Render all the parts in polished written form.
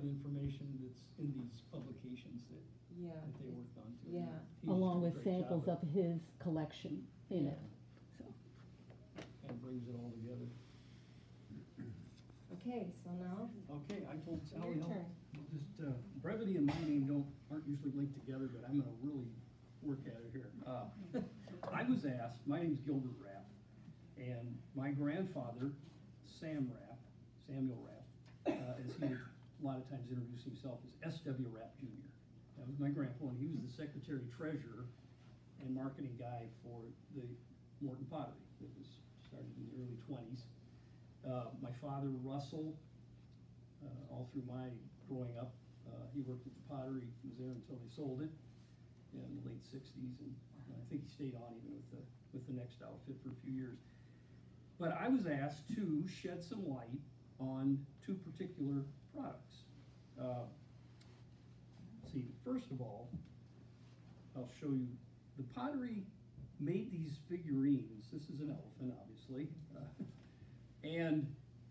information that's in these publications that, Yeah. that they worked on too. Yeah. He Along did a with great samples job of his collection in it. So, and brings it all together. Okay, so now, Okay, I told Sally, your turn. just, brevity and my name aren't usually linked together, but I'm gonna really work at it here. I was asked, my name's Gilbert Rapp, and my grandfather, Samuel Rapp, as he would a lot of times introduce himself as S.W. Rapp Jr. That was my grandpa, and he was the secretary treasurer and marketing guy for the Morton Pottery that was started in the early 20s. My father, Russell, all through my growing up, he worked at the pottery. He was there until they sold it in the late 60s, and I think he stayed on even with the next outfit for a few years. But I was asked to shed some light on two particular products. See, first of all, I'll show you the pottery made these figurines. This is an elephant, obviously, and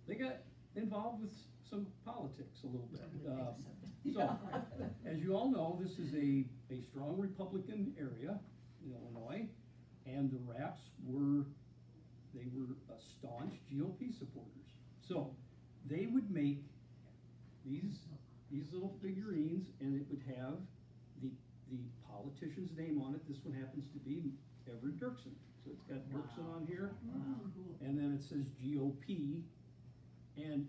they got involved with some politics a little bit. So, as you all know, this is a strong Republican area in Illinois, and the Rapps were staunch GOP supporters. So they would make these little figurines, and it would have the politician's name on it. This one happens to be Everett Dirksen. So it's got Dirksen on here, and then it says GOP, and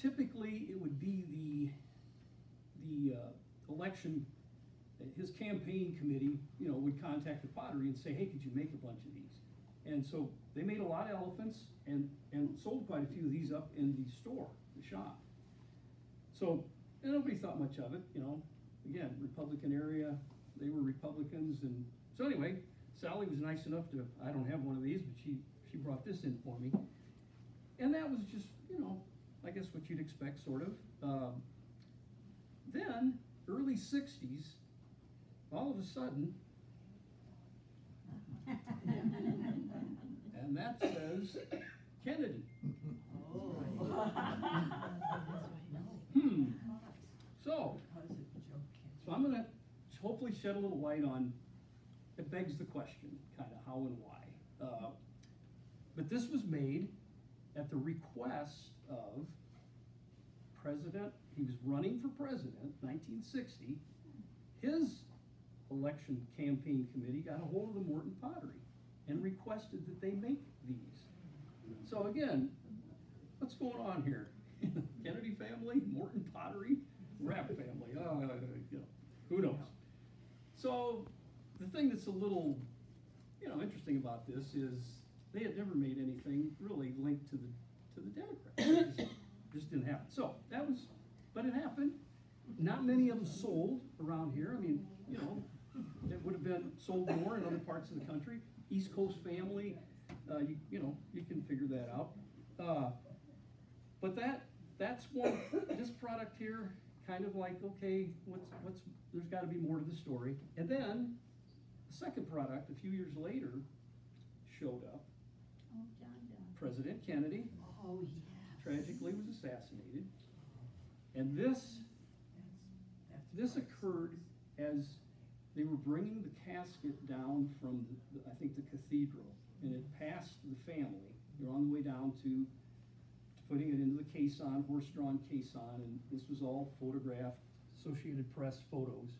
typically it would be the election, his campaign committee, would contact the pottery and say, hey, could you make a bunch of these? And so they made a lot of elephants and sold quite a few of these up in the store, the shop. So nobody thought much of it, Again, Republican area, they were Republicans, and so anyway, Sally was nice enough to, I don't have one of these, but she brought this in for me. And that was just, I guess what you'd expect, sort of. Then, early 60s, all of a sudden, and that says Kennedy. So I'm going to hopefully shed a little light on, it begs the question, kind of how and why. But this was made at the request of President, he was running for president, 1960. His election campaign committee got a hold of the Morton Pottery and requested that they make these. So again, what's going on here? Kennedy family, Morton Pottery, Rapp family, who knows? So the thing that's a little, interesting about this is they had never made anything really linked to the Democrats. It just didn't happen. So that was, but it happened. Not many of them sold around here. I mean, it would have been sold more in other parts of the country. East Coast family, you can figure that out. But that's one. This product here, kind of like, okay, what's there's got to be more to the story. And then the second product, a few years later, showed up. Oh, John. President Kennedy, Oh, yes. tragically was assassinated, and this occurred as they were bringing the casket down from I think the cathedral, and it passed the family. They're on the way down to putting it into the caisson, horse-drawn caisson, and this was all photographed, Associated Press photos.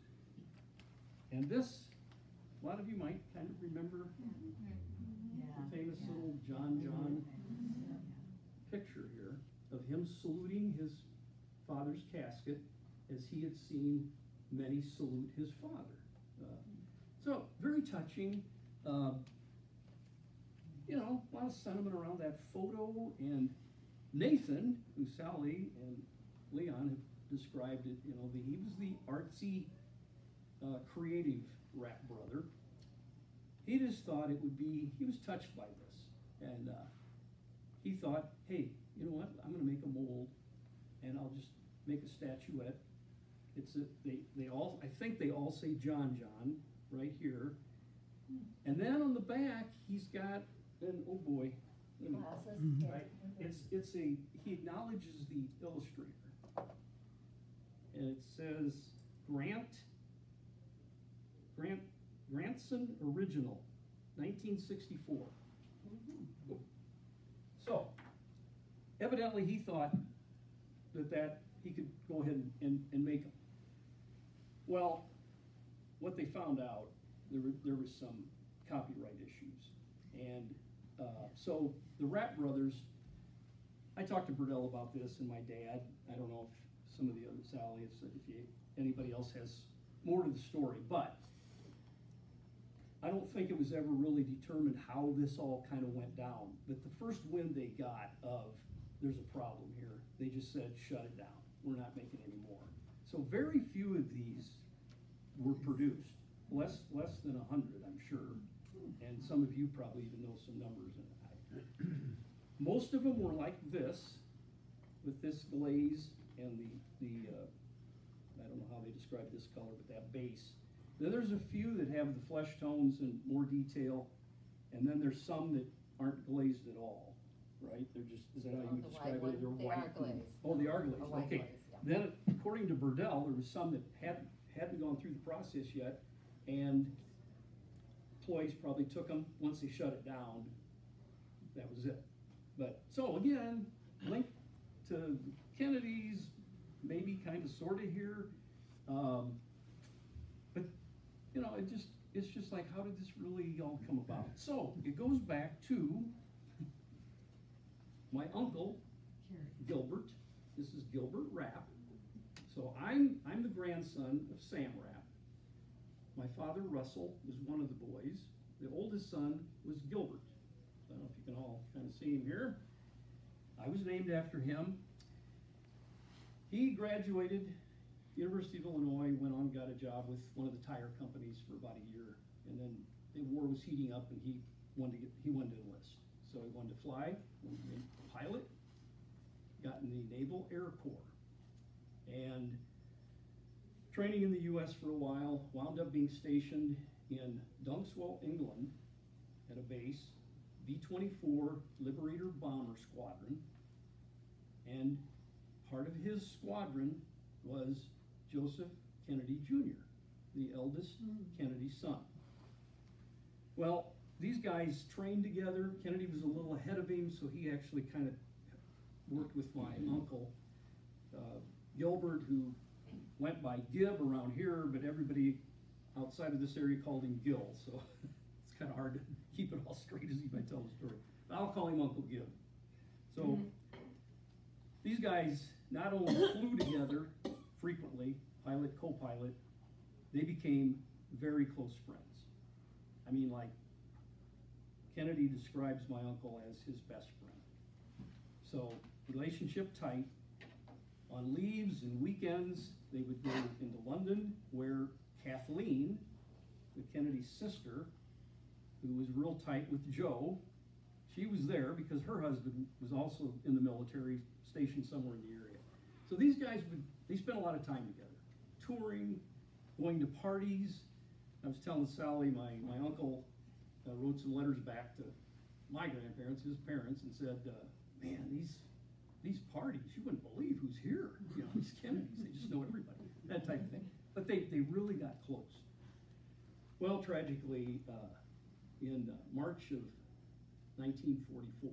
And this, a lot of you might kind of remember the famous little John picture here of him saluting his father's casket as he had seen many salute his father. So very touching. A lot of sentiment around that photo, and Nathan, who Sally and Leon have described it, he was the artsy, creative Rapp brother. He just thought it would be, he was touched by this, and he thought, hey, you know what, I'm going to make a mold, and I'll just make a statuette. It's I think they all say John right here, and then on the back he's got, and oh boy, right, he acknowledges the illustrator, and it says Grandson Original, 1964. So, evidently he thought that he could go ahead and make them. Well, what they found out, there was some copyright issues. And so the Rapp brothers, I talked to Burdell about this and my dad. I don't know if some of the other, Sally, anybody else has more to the story, but I don't think it was ever really determined how this all kind of went down. But the first wind they got of, there's a problem here, they just said, shut it down. We're not making any more. So very few of these were produced. Less than 100, I'm sure. And some of you probably even know some numbers in it. Most of them were like this, with this glaze and the I don't know how they describe this color, but that base. Then there's a few that have the flesh tones and more detail, and then there's some that aren't glazed at all, right? They're just, is that how you would describe it? They're white. They are glazed. Oh, they are glazed, White okay. glaze, yeah. Then, according to Burdell, there was some that hadn't gone through the process yet, and employees probably took them, once they shut it down, that was it. But, so again, linked to Kennedy's, maybe kind of sort of here, but you know, it's just like, how did this really all come about? So it goes back to my uncle Gilbert. This is Gilbert Rapp. So I'm the grandson of Sam Rapp. My father Russell was one of the boys. The oldest son was Gilbert. I don't know if you can all kind of see him here. I was named after him. He graduated University of Illinois, went on, got a job with one of the tire companies for about a year, and then the war was heating up, and he wanted to enlist. So he wanted to fly, wanted to be a pilot, got in the Naval Air Corps, and training in the U.S. for a while, wound up being stationed in Dunkswell, England, at a base, B-24 Liberator Bomber Squadron, and part of his squadron was Joseph Kennedy Jr., the eldest Kennedy son. Well, these guys trained together. Kennedy was a little ahead of him, so he actually kind of worked with my uncle, Gilbert, who went by Gib around here, but everybody outside of this area called him Gil, so it's kind of hard to keep it all straight as he might tell the story. But I'll call him Uncle Gib. So these guys not only flew together frequently, pilot, co-pilot, they became very close friends. I mean, like, Kennedy describes my uncle as his best friend. So, relationship tight. On leaves and weekends, they would go into London, where Kathleen, the Kennedy sister, who was real tight with Joe, she was there because her husband was also in the military, stationed somewhere in the area. So these guys they spent a lot of time together, touring, going to parties. I was telling Sally, my uncle wrote some letters back to my grandparents, his parents, and said, man, these parties, you wouldn't believe who's here. You know, these Kennedys, they just know everybody, that type of thing. But they really got close. Well, tragically, in March of 1944,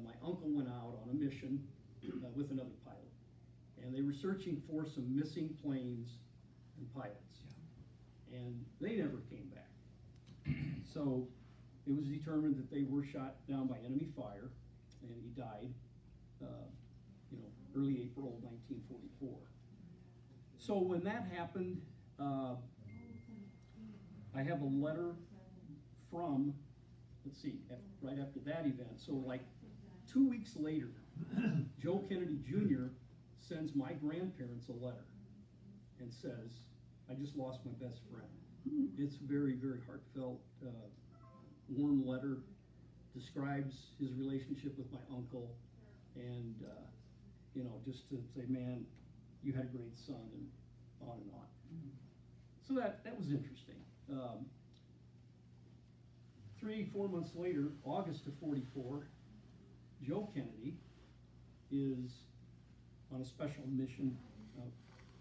my uncle went out on a mission with another pilot. And they were searching for some missing planes and pilots. Yeah. And they never came back. So it was determined that they were shot down by enemy fire, and he died, early April 1944. So when that happened, I have a letter from, let's see, right after that event. So like 2 weeks later, Joe Kennedy Jr. sends my grandparents a letter and says, I just lost my best friend. It's very, very heartfelt, warm letter, describes his relationship with my uncle, and just to say, man, you had a great son, and on and on. So that was interesting. 3-4 months later, August of 44, Joe Kennedy is on a special mission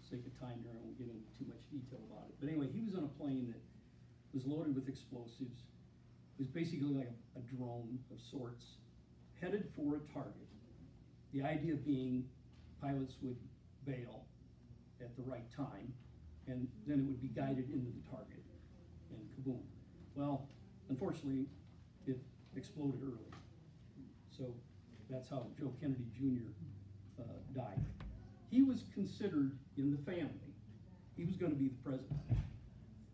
sake of time here, I won't get into too much detail about it. But anyway, he was on a plane that was loaded with explosives. It was basically like a drone of sorts, headed for a target. The idea being pilots would bail at the right time, and then it would be guided into the target, and kaboom. Well, unfortunately, it exploded early. So that's how Joe Kennedy Jr. Died. He was considered in the family, he was going to be the president.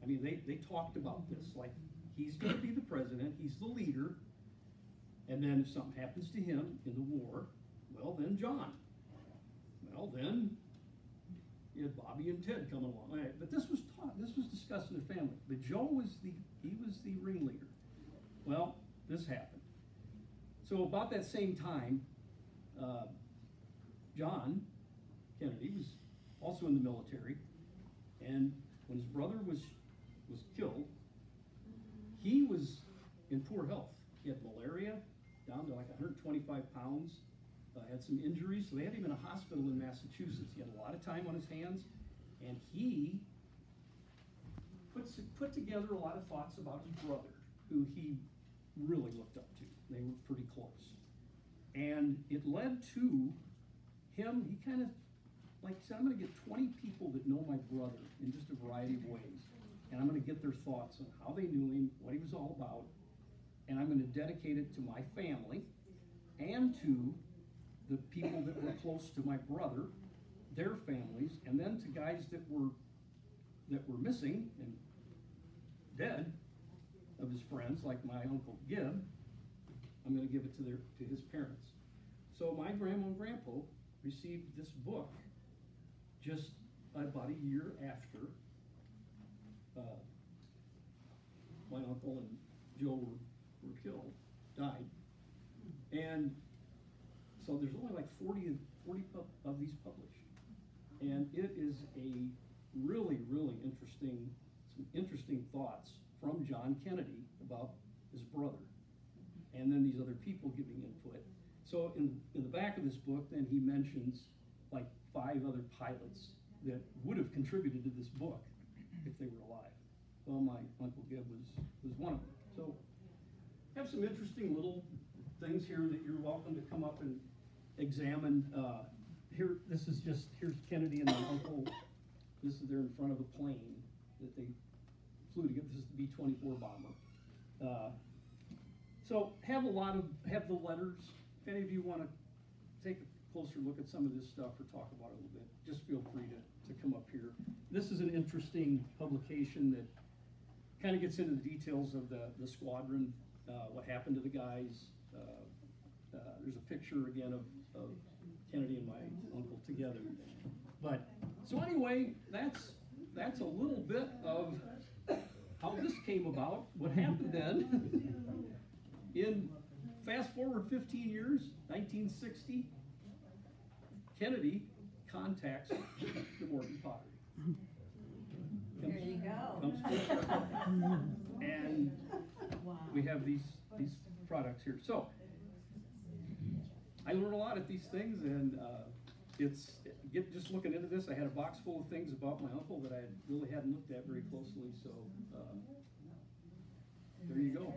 I mean, they talked about this, like, he's going to be the president, he's the leader, and then if something happens to him in the war, well, then John. Well, then you had Bobby and Ted coming along. All right, but this was taught, this was discussed in the family. But Joe was the ringleader. Well, this happened. So about that same time, John Kennedy was also in the military, and when his brother was killed, he was in poor health. He had malaria, down to like 125 pounds, had some injuries, so they had him in a hospital in Massachusetts. He had a lot of time on his hands, and he put together a lot of thoughts about his brother, who he really looked up to. They were pretty close. And it led to him, he kind of, like he said, I'm going to get 20 people that know my brother in just a variety of ways. And I'm going to get their thoughts on how they knew him, what he was all about. And I'm going to dedicate it to my family and to the people that were close to my brother, their families, and then to guys that were missing and dead of his friends, like my Uncle Gib. I'm going to give it to his parents. So my grandma and grandpa received this book just about a year after my uncle and Joe were killed, died. And so there's only like 40 of these published. And it is a really, really some interesting thoughts from John Kennedy about his brother. And then these other people giving input. So in the back of this book, then he mentions like 5 other pilots that would have contributed to this book if they were alive. Well, my Uncle Gib was one of them. So have some interesting little things here that you're welcome to come up and examine. Here's Kennedy and my uncle. This is there in front of a plane that they flew to get. This is the B-24 bomber. So have the letters. If any of you want to take a closer look at some of this stuff or talk about it a little bit, just feel free to come up here. This is an interesting publication that kind of gets into the details of the squadron, what happened to the guys. There's a picture again of Kennedy and my uncle together. But so anyway, that's a little bit of how this came about. What happened then? In fast forward 15 years, 1960, Kennedy contacts the Morton Pottery. There you go. Comes full circle. And Wow. we have these products here. So I learned a lot at these things, and just looking into this, I had a box full of things about my uncle that I really hadn't looked at very closely. So there you go.